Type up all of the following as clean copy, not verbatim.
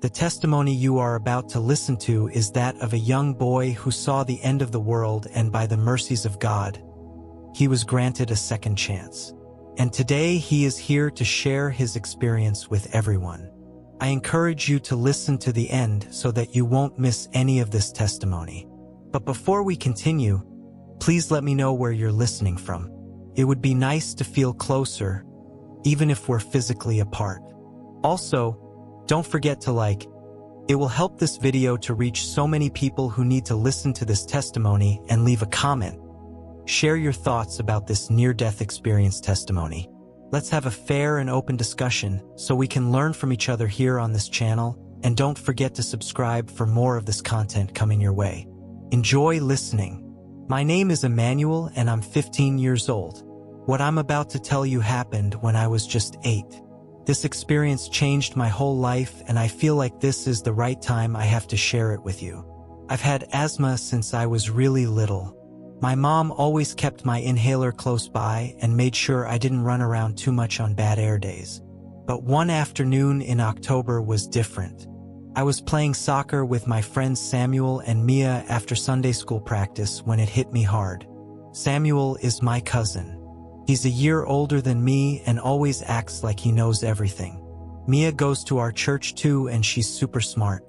The testimony you are about to listen to is that of a young boy who saw the end of the world, and by the mercies of God, he was granted a second chance. And today he is here to share his experience with everyone. I encourage you to listen to the end so that you won't miss any of this testimony. But before we continue, please let me know where you're listening from. It would be nice to feel closer, even if we're physically apart. Also, don't forget to like. It will help this video to reach so many people who need to listen to this testimony, and leave a comment. Share your thoughts about this near-death experience testimony. Let's have a fair and open discussion so we can learn from each other here on this channel, and don't forget to subscribe for more of this content coming your way. Enjoy listening. My name is Emmanuel and I'm 15 years old. What I'm about to tell you happened when I was just 8. This experience changed my whole life, and I feel like this is the right time I have to share it with you. I've had asthma since I was really little. My mom always kept my inhaler close by and made sure I didn't run around too much on bad air days. But one afternoon in October was different. I was playing soccer with my friends Samuel and Mia after Sunday school practice when it hit me hard. Samuel is my cousin. He's a year older than me and always acts like he knows everything. Mia goes to our church too, and she's super smart.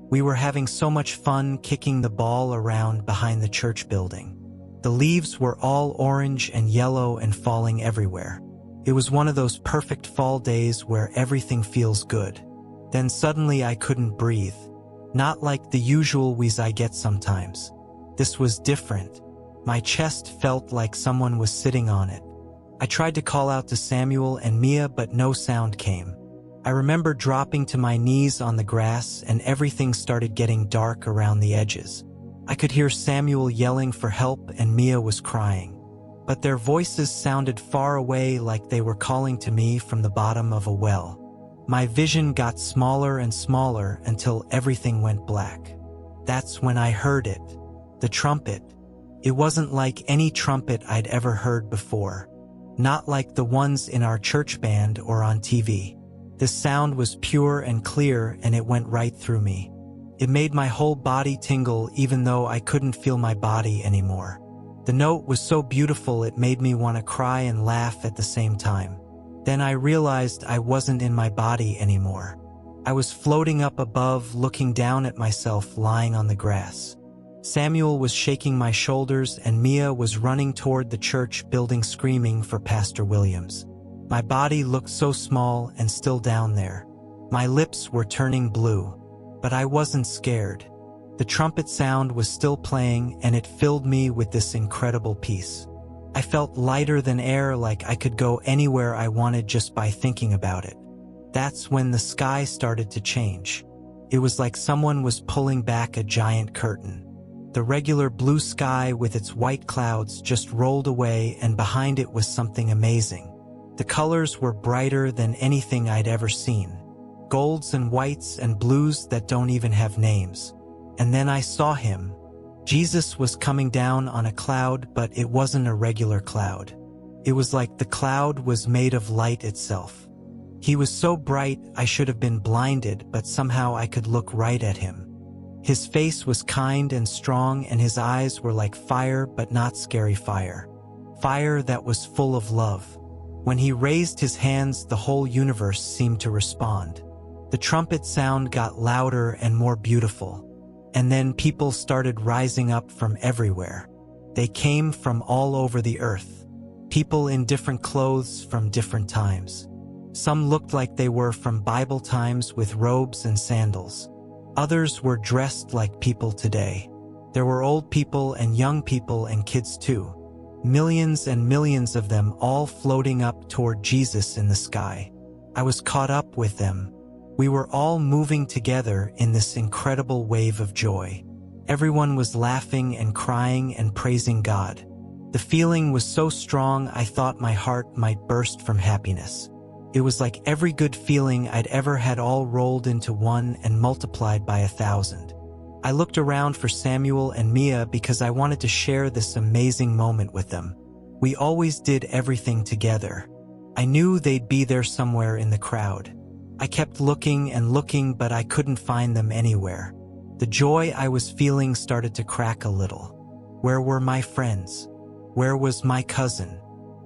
We were having so much fun kicking the ball around behind the church building. The leaves were all orange and yellow and falling everywhere. It was one of those perfect fall days where everything feels good. Then suddenly I couldn't breathe. Not like the usual wheeze I get sometimes. This was different. My chest felt like someone was sitting on it. I tried to call out to Samuel and Mia, but no sound came. I remember dropping to my knees on the grass, and everything started getting dark around the edges. I could hear Samuel yelling for help and Mia was crying. But their voices sounded far away, like they were calling to me from the bottom of a well. My vision got smaller and smaller until everything went black. That's when I heard it. The trumpet. It wasn't like any trumpet I'd ever heard before. Not like the ones in our church band or on TV. The sound was pure and clear, and it went right through me. It made my whole body tingle even though I couldn't feel my body anymore. The note was so beautiful it made me want to cry and laugh at the same time. Then I realized I wasn't in my body anymore. I was floating up above, looking down at myself lying on the grass. Samuel was shaking my shoulders and Mia was running toward the church building screaming for Pastor Williams. My body looked so small and still down there. My lips were turning blue. But I wasn't scared. The trumpet sound was still playing, and it filled me with this incredible peace. I felt lighter than air, like I could go anywhere I wanted just by thinking about it. That's when the sky started to change. It was like someone was pulling back a giant curtain. The regular blue sky with its white clouds just rolled away, and behind it was something amazing. The colors were brighter than anything I'd ever seen. Golds and whites and blues that don't even have names. And then I saw him. Jesus was coming down on a cloud, but it wasn't a regular cloud. It was like the cloud was made of light itself. He was so bright I should have been blinded, but somehow I could look right at him. His face was kind and strong, and his eyes were like fire, but not scary fire. Fire that was full of love. When he raised his hands, the whole universe seemed to respond. The trumpet sound got louder and more beautiful. And then people started rising up from everywhere. They came from all over the earth. People in different clothes from different times. Some looked like they were from Bible times with robes and sandals. Others were dressed like people today. There were old people and young people and kids too. Millions and millions of them all floating up toward Jesus in the sky. I was caught up with them. We were all moving together in this incredible wave of joy. Everyone was laughing and crying and praising God. The feeling was so strong I thought my heart might burst from happiness. It was like every good feeling I'd ever had all rolled into one and multiplied by 1,000. I looked around for Samuel and Mia because I wanted to share this amazing moment with them. We always did everything together. I knew they'd be there somewhere in the crowd. I kept looking and looking, but I couldn't find them anywhere. The joy I was feeling started to crack a little. Where were my friends? Where was my cousin?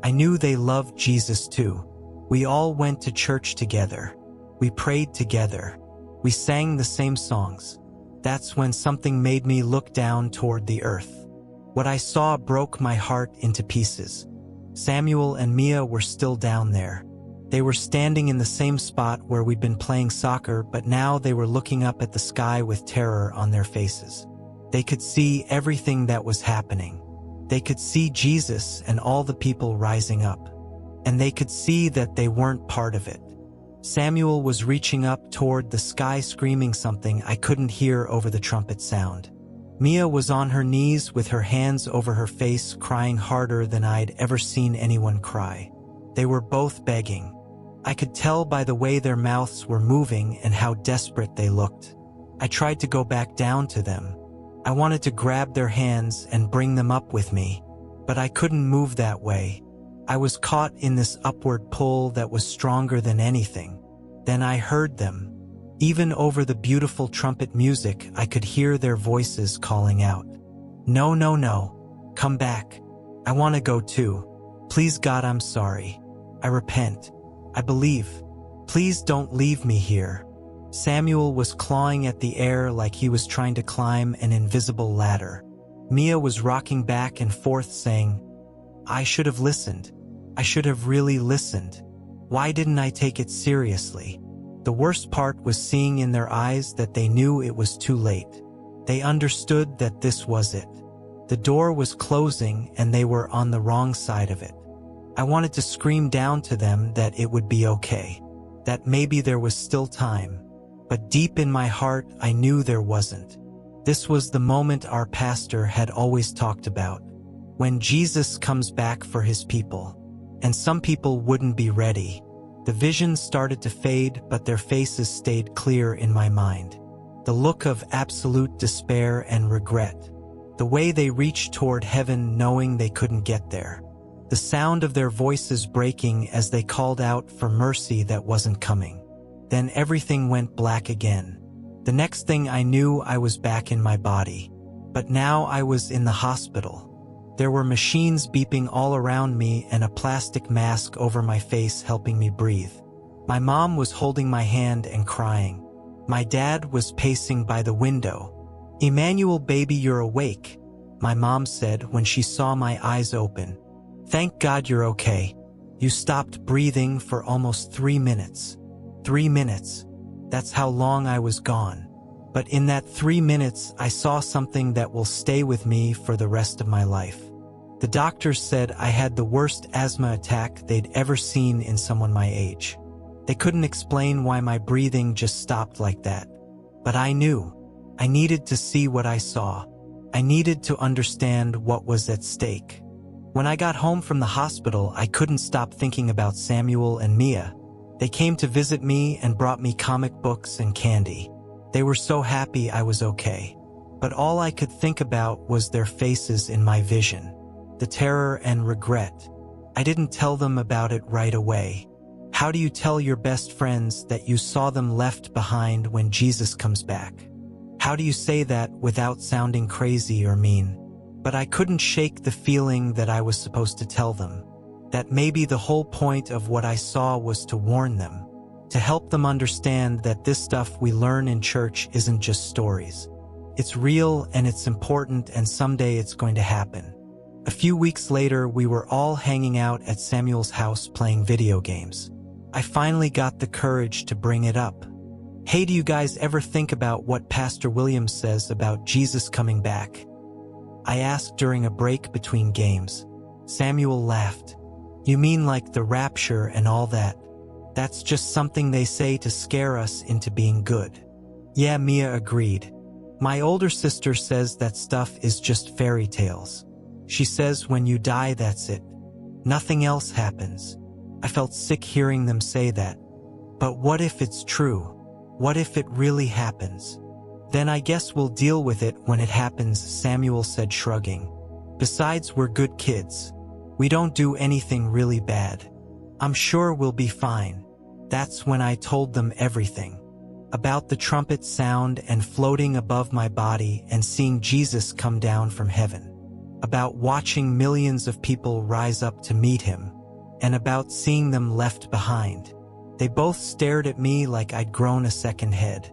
I knew they loved Jesus too. We all went to church together. We prayed together. We sang the same songs. That's when something made me look down toward the earth. What I saw broke my heart into pieces. Samuel and Mia were still down there. They were standing in the same spot where we'd been playing soccer, but now they were looking up at the sky with terror on their faces. They could see everything that was happening. They could see Jesus and all the people rising up. And they could see that they weren't part of it. Samuel was reaching up toward the sky, screaming something I couldn't hear over the trumpet sound. Mia was on her knees with her hands over her face, crying harder than I'd ever seen anyone cry. They were both begging. I could tell by the way their mouths were moving and how desperate they looked. I tried to go back down to them. I wanted to grab their hands and bring them up with me, but I couldn't move that way. I was caught in this upward pull that was stronger than anything. Then I heard them. Even over the beautiful trumpet music, I could hear their voices calling out. No, no, no. Come back. I want to go too. Please God, I'm sorry. I repent. I believe. Please don't leave me here. Samuel was clawing at the air like he was trying to climb an invisible ladder. Mia was rocking back and forth saying, I should have listened. I should have really listened. Why didn't I take it seriously? The worst part was seeing in their eyes that they knew it was too late. They understood that this was it. The door was closing and they were on the wrong side of it. I wanted to scream down to them that it would be okay, that maybe there was still time. But deep in my heart, I knew there wasn't. This was the moment our pastor had always talked about, when Jesus comes back for his people. And some people wouldn't be ready. The visions started to fade, but their faces stayed clear in my mind. The look of absolute despair and regret. The way they reached toward heaven knowing they couldn't get there. The sound of their voices breaking as they called out for mercy that wasn't coming. Then everything went black again. The next thing I knew, I was back in my body. But now I was in the hospital. There were machines beeping all around me and a plastic mask over my face helping me breathe. My mom was holding my hand and crying. My dad was pacing by the window. Emmanuel, baby, you're awake, my mom said when she saw my eyes open. Thank God you're okay. You stopped breathing for almost 3 minutes. 3 minutes. That's how long I was gone. But in that 3 minutes, I saw something that will stay with me for the rest of my life. The doctors said I had the worst asthma attack they'd ever seen in someone my age. They couldn't explain why my breathing just stopped like that. But I knew. I needed to see what I saw. I needed to understand what was at stake. When I got home from the hospital, I couldn't stop thinking about Samuel and Mia. They came to visit me and brought me comic books and candy. They were so happy I was okay. But all I could think about was their faces in my vision. The terror and regret. I didn't tell them about it right away. How do you tell your best friends that you saw them left behind when Jesus comes back? How do you say that without sounding crazy or mean? But I couldn't shake the feeling that I was supposed to tell them. That maybe the whole point of what I saw was to warn them. To help them understand that this stuff we learn in church isn't just stories. It's real and it's important, and someday it's going to happen. A few weeks later, we were all hanging out at Samuel's house playing video games. I finally got the courage to bring it up. Hey, do you guys ever think about what Pastor Williams says about Jesus coming back? I asked during a break between games. Samuel laughed. You mean like the rapture and all that? That's just something they say to scare us into being good. Yeah, Mia agreed. My older sister says that stuff is just fairy tales. She says when you die, that's it. Nothing else happens. I felt sick hearing them say that. But what if it's true? What if it really happens? Then I guess we'll deal with it when it happens, Samuel said, shrugging. Besides, we're good kids. We don't do anything really bad. I'm sure we'll be fine. That's when I told them everything. About the trumpet sound and floating above my body and seeing Jesus come down from heaven. About watching millions of people rise up to meet him. And about seeing them left behind. They both stared at me like I'd grown a second head.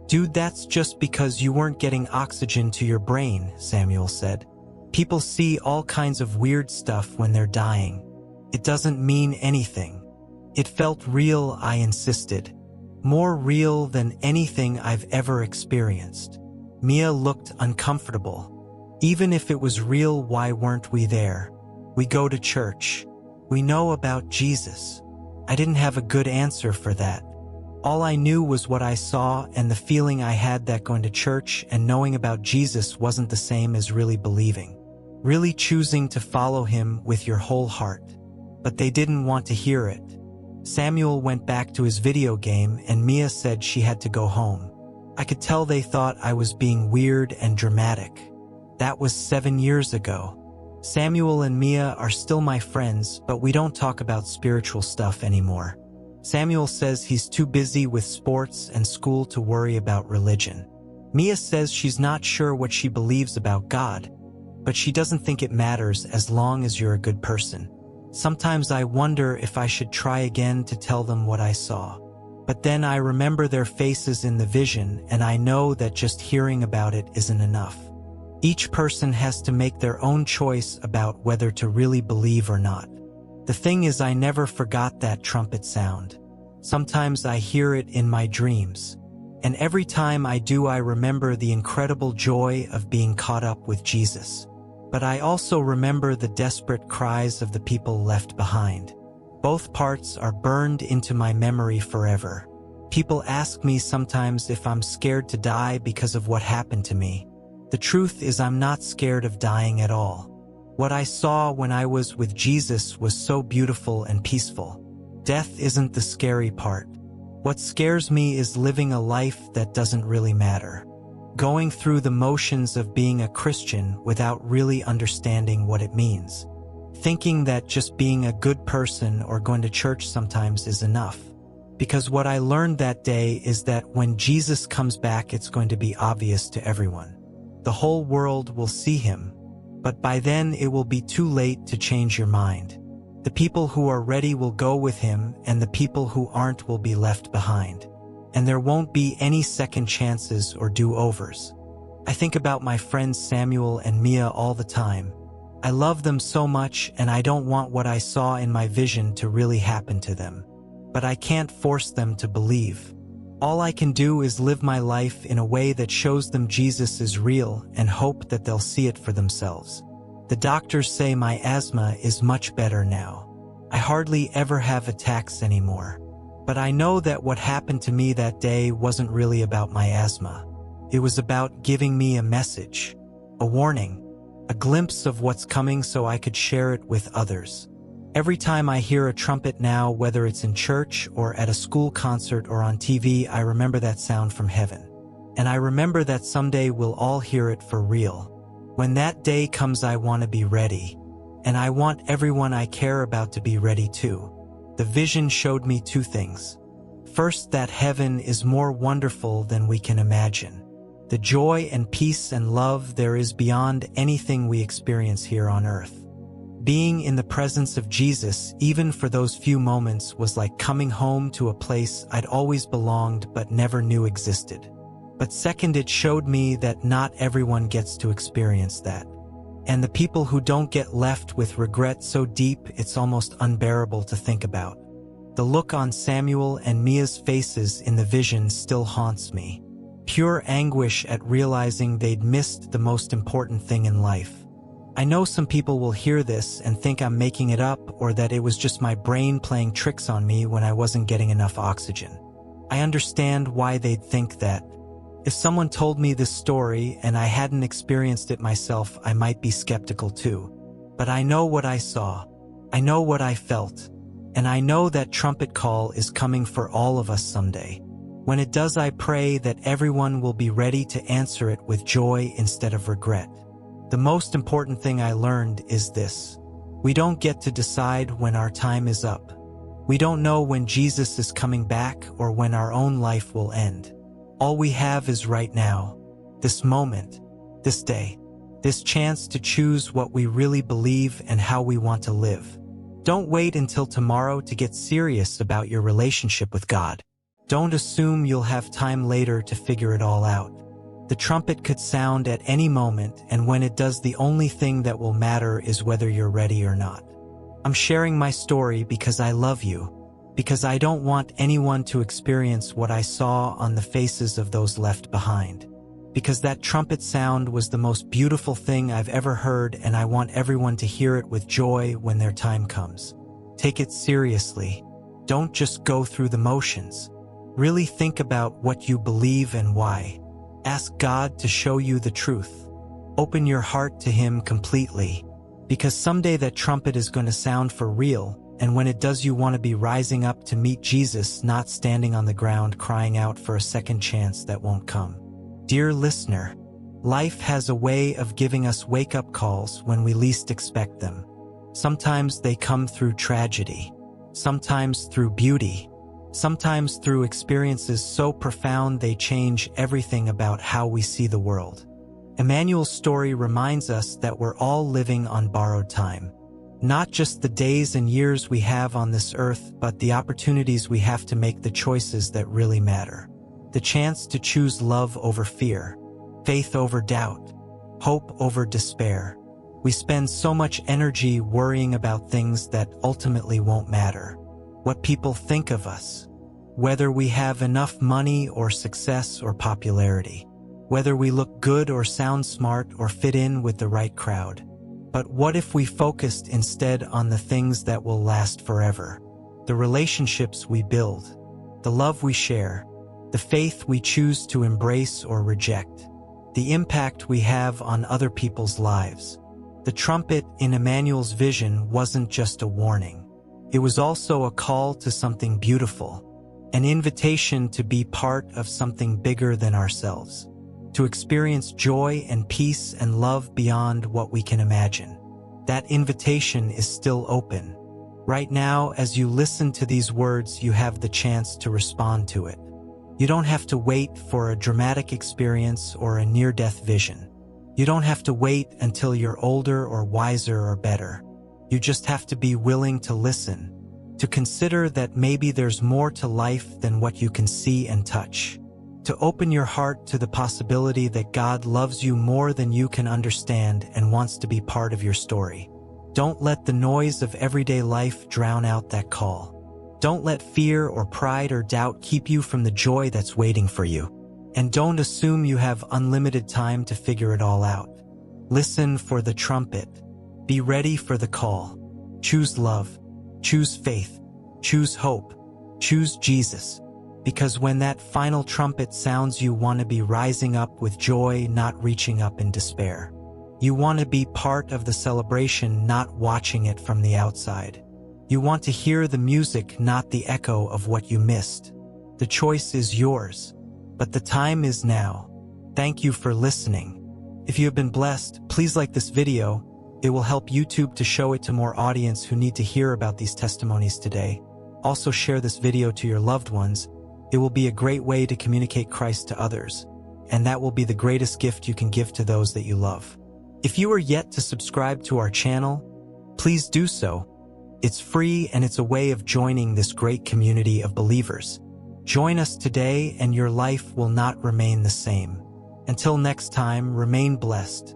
"Dude, that's just because you weren't getting oxygen to your brain," Samuel said. "People see all kinds of weird stuff when they're dying. It doesn't mean anything." It felt real, I insisted. More real than anything I've ever experienced. Mia looked uncomfortable. "Even if it was real, why weren't we there? We go to church. We know about Jesus." I didn't have a good answer for that. All I knew was what I saw and the feeling I had that going to church and knowing about Jesus wasn't the same as really believing. Really choosing to follow him with your whole heart. But they didn't want to hear it. Samuel went back to his video game and Mia said she had to go home. I could tell they thought I was being weird and dramatic. That was 7 years ago. Samuel and Mia are still my friends, but we don't talk about spiritual stuff anymore. Samuel says he's too busy with sports and school to worry about religion. Mia says she's not sure what she believes about God, but she doesn't think it matters as long as you're a good person. Sometimes I wonder if I should try again to tell them what I saw. But then I remember their faces in the vision and I know that just hearing about it isn't enough. Each person has to make their own choice about whether to really believe or not. The thing is, I never forgot that trumpet sound. Sometimes I hear it in my dreams. And every time I do, I remember the incredible joy of being caught up with Jesus. But I also remember the desperate cries of the people left behind. Both parts are burned into my memory forever. People ask me sometimes if I'm scared to die because of what happened to me. The truth is, I'm not scared of dying at all. What I saw when I was with Jesus was so beautiful and peaceful. Death isn't the scary part. What scares me is living a life that doesn't really matter. Going through the motions of being a Christian without really understanding what it means. Thinking that just being a good person or going to church sometimes is enough. Because what I learned that day is that when Jesus comes back, it's going to be obvious to everyone. The whole world will see him, but by then it will be too late to change your mind. The people who are ready will go with him, and the people who aren't will be left behind. And there won't be any second chances or do-overs. I think about my friends Samuel and Mia all the time. I love them so much, and I don't want what I saw in my vision to really happen to them. But I can't force them to believe. All I can do is live my life in a way that shows them Jesus is real and hope that they'll see it for themselves. The doctors say my asthma is much better now. I hardly ever have attacks anymore. But I know that what happened to me that day wasn't really about my asthma. It was about giving me a message, a warning, a glimpse of what's coming so I could share it with others. Every time I hear a trumpet now, whether it's in church or at a school concert or on TV, I remember that sound from heaven. And I remember that someday we'll all hear it for real. When that day comes, I want to be ready. And I want everyone I care about to be ready too. The vision showed me two things. First, that heaven is more wonderful than we can imagine. The joy and peace and love there is beyond anything we experience here on earth. Being in the presence of Jesus, even for those few moments, was like coming home to a place I'd always belonged but never knew existed. But second, it showed me that not everyone gets to experience that. And the people who don't get left with regret so deep it's almost unbearable to think about. The look on Samuel and Mia's faces in the vision still haunts me. Pure anguish at realizing they'd missed the most important thing in life. I know some people will hear this and think I'm making it up or that it was just my brain playing tricks on me when I wasn't getting enough oxygen. I understand why they'd think that. If someone told me this story and I hadn't experienced it myself, I might be skeptical too. But I know what I saw. I know what I felt. And I know that trumpet call is coming for all of us someday. When it does, I pray that everyone will be ready to answer it with joy instead of regret. The most important thing I learned is this. We don't get to decide when our time is up. We don't know when Jesus is coming back or when our own life will end. All we have is right now, this moment, this day, this chance to choose what we really believe and how we want to live. Don't wait until tomorrow to get serious about your relationship with God. Don't assume you'll have time later to figure it all out. The trumpet could sound at any moment, and when it does, the only thing that will matter is whether you're ready or not. I'm sharing my story because I love you, because I don't want anyone to experience what I saw on the faces of those left behind. Because that trumpet sound was the most beautiful thing I've ever heard, and I want everyone to hear it with joy when their time comes. Take it seriously. Don't just go through the motions. Really think about what you believe and why. Ask God to show you the truth. Open your heart to Him completely, because someday that trumpet is going to sound for real, and when it does, you want to be rising up to meet Jesus, not standing on the ground crying out for a second chance that won't come. Dear listener, life has a way of giving us wake-up calls when we least expect them. Sometimes they come through tragedy, sometimes through beauty, sometimes through experiences so profound they change everything about how we see the world. Emmanuel's story reminds us that we're all living on borrowed time. Not just the days and years we have on this earth, but the opportunities we have to make the choices that really matter. The chance to choose love over fear, faith over doubt, hope over despair. We spend so much energy worrying about things that ultimately won't matter. What people think of us, whether we have enough money or success or popularity, whether we look good or sound smart or fit in with the right crowd. But what if we focused instead on the things that will last forever? The relationships we build, the love we share, the faith we choose to embrace or reject, the impact we have on other people's lives. The trumpet in Emmanuel's vision wasn't just a warning. It was also a call to something beautiful, an invitation to be part of something bigger than ourselves, to experience joy and peace and love beyond what we can imagine. That invitation is still open. Right now, as you listen to these words, you have the chance to respond to it. You don't have to wait for a dramatic experience or a near-death vision. You don't have to wait until you're older or wiser or better. You just have to be willing to listen, to consider that maybe there's more to life than what you can see and touch, to open your heart to the possibility that God loves you more than you can understand and wants to be part of your story. Don't let the noise of everyday life drown out that call. Don't let fear or pride or doubt keep you from the joy that's waiting for you. And don't assume you have unlimited time to figure it all out. Listen for the trumpet. Be ready for the call. Choose love. Choose faith. Choose hope. Choose Jesus. Because when that final trumpet sounds, you want to be rising up with joy, not reaching up in despair. You want to be part of the celebration, not watching it from the outside. You want to hear the music, not the echo of what you missed. The choice is yours, but the time is now. Thank you for listening. If you have been blessed, please like this video. It will help YouTube to show it to more audience who need to hear about these testimonies today. Also share this video to your loved ones. It will be a great way to communicate Christ to others, and that will be the greatest gift you can give to those that you love. If you are yet to subscribe to our channel, please do so. It's free and it's a way of joining this great community of believers. Join us today and your life will not remain the same. Until next time, remain blessed.